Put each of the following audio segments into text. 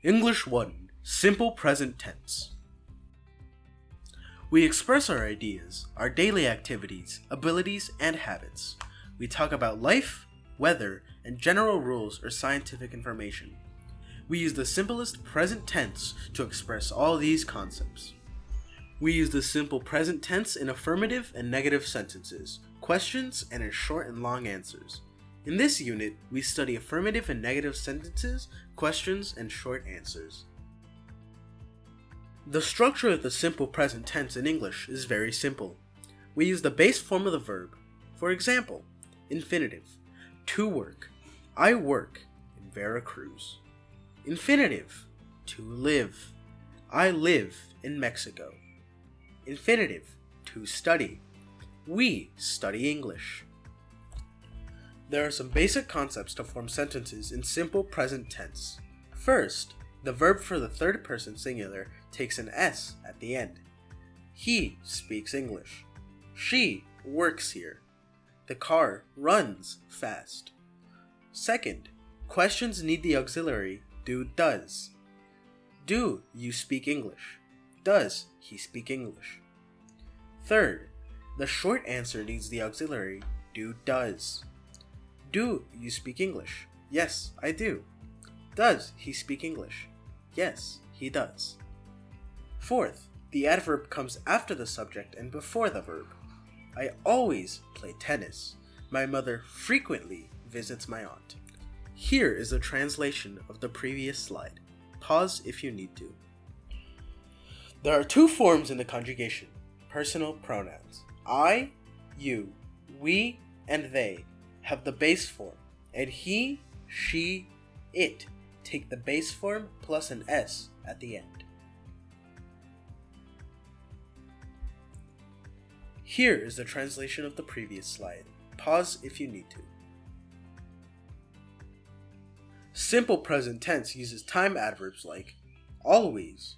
English 1. Simple present tense. We express our ideas, our daily activities, abilities, and habits. We talk about life, weather, and general rules or scientific information. We use the simplest present tense to express all these concepts. We use the simple present tense in affirmative and negative sentences, questions, and in short and long answers. In this unit, we study affirmative and negative sentences, questions, and short answers. The structure of the simple present tense in English is very simple. We use the base form of the verb. For example, infinitive, to work, I work in Veracruz. Infinitive, to live, I live in Mexico. Infinitive, to study, we study English. There are some basic concepts to form sentences in simple present tense. First, the verb for the third person singular takes an S at the end. He speaks English. She works here. The car runs fast. Second, questions need the auxiliary do does. Do you speak English? Does he speak English? Third, the short answer needs the auxiliary do does. Do you speak English? Yes, I do. Does he speak English? Yes, he does. Fourth, the adverb comes after the subject and before the verb. I always play tennis. My mother frequently visits my aunt. Here is a translation of the previous slide. Pause if you need to. There are two forms in the conjugation: personal pronouns. I, you, we, and they have the base form, and he, she, it take the base form plus an S at the end. Here is the translation of the previous slide. Pause if you need to. Simple present tense uses time adverbs like always,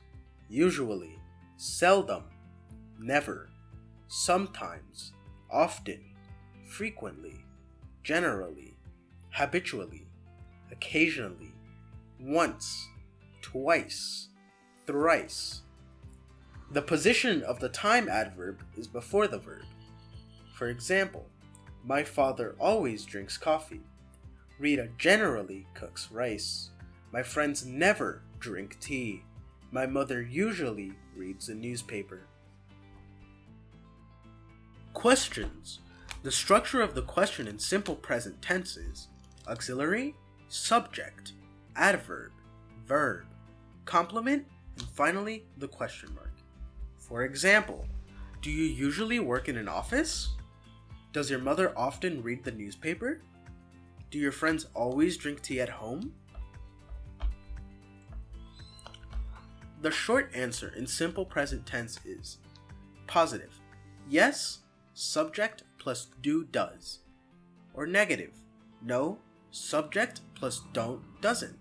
usually, seldom, never, sometimes, often, frequently, generally, habitually, occasionally, once, twice, thrice. The position of the time adverb is before the verb. For example, my father always drinks coffee. Rita generally cooks rice. My friends never drink tea. My mother usually reads the newspaper. Questions. The structure of the question in simple present tense is auxiliary, subject, adverb, verb, complement, and finally the question mark. For example, do you usually work in an office? Does your mother often read the newspaper? Do your friends always drink tea at home? The short answer in simple present tense is positive, yes, subject plus do does. Or negative, no, subject plus don't doesn't.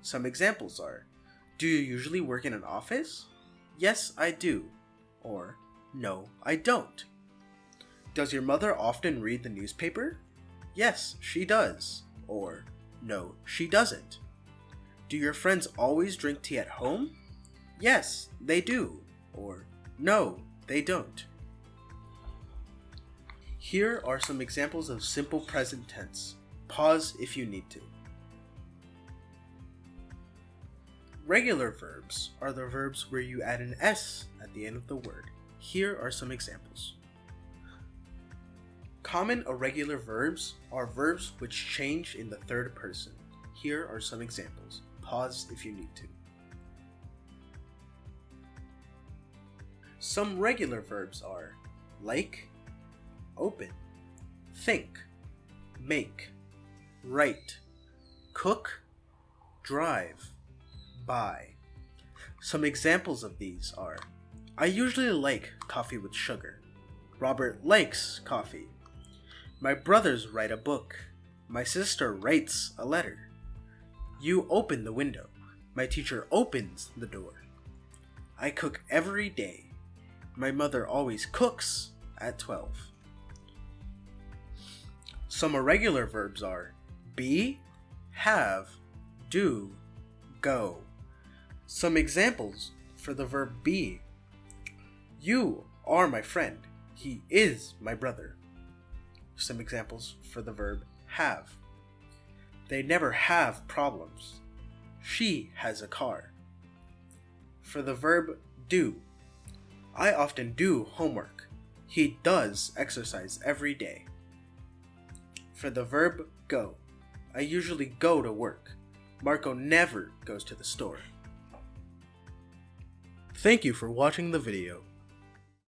Some examples are, do you usually work in an office? Yes, I do. Or, no, I don't. Does your mother often read the newspaper? Yes, she does. Or, no, she doesn't. Do your friends always drink tea at home? Yes, they do. Or, no, they don't. Here are some examples of simple present tense. Pause if you need to. Regular verbs are the verbs where you add an S at the end of the word. Here are some examples. Common irregular verbs are verbs which change in the third person. Here are some examples. Pause if you need to. Some regular verbs are like, open, think, make, write, cook, drive, buy. Some examples of these are, I usually like coffee with sugar. Robert likes coffee. My brothers write a book. My sister writes a letter. You open the window. My teacher opens the door. I cook every day. My mother always cooks at 12. Some irregular verbs are be, have, do, go. Some examples for the verb be. You are my friend. He is my brother. Some examples for the verb have. They never have problems. She has a car. For the verb do. I often do homework. He does exercise every day. For the verb go. I usually go to work. Marco never goes to the store. Thank you for watching the video.